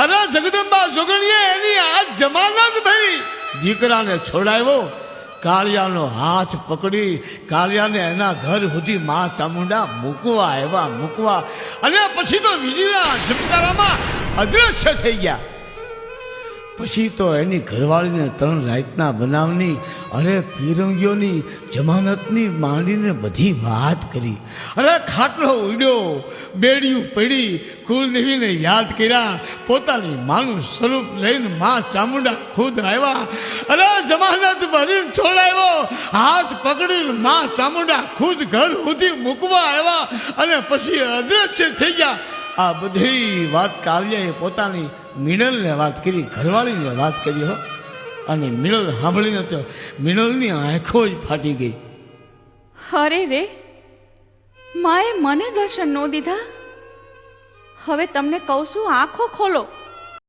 અરે જગદંબા જોગણીએ એની આ જમાનત ભરી દીકરાને છોડાવ્યો. કાળિયાનો હાથ પકડી કાળિયાને એના ઘર સુધી માં ચામુંડા મૂકવા અને પછી તો વીજળીના ઝબકારામાં અદ્રશ્ય થઈ ગયા. પછી તો એની ઘરવાળીને 3 રાતના બનાવની અરે પીરંગીઓની જમાનતની માંડીને બધી વાત કરી. અરે ખાટલો ઉડ્યો, બેડિયું પડી, કુળદેવીને યાદ કર્યા, પોતાની માનું સ્વરૂપ લઈને માં ચામુંડા ખુદ આવ્યા. અરે જમાનત ભરીને છોડાવ્યો, હાથ પકડીને માં ચામુંડા ખુદ ઘર સુધી મૂકવા આવ્યા અને પછી અદ્રશ્ય થઈ ગયા. આ બધી વાત કાળિયાએ પોતાની મિનલને વાત કરી, ઘરવાળીને વાત કરી હો. અને મિનલ સાંભળીને તો મિનલની આંખો જ ફાટી ગઈ. અરે રે, માએ મને દર્શન ન દીધા. હવે તમને કહું છું, આંખો ખોલો.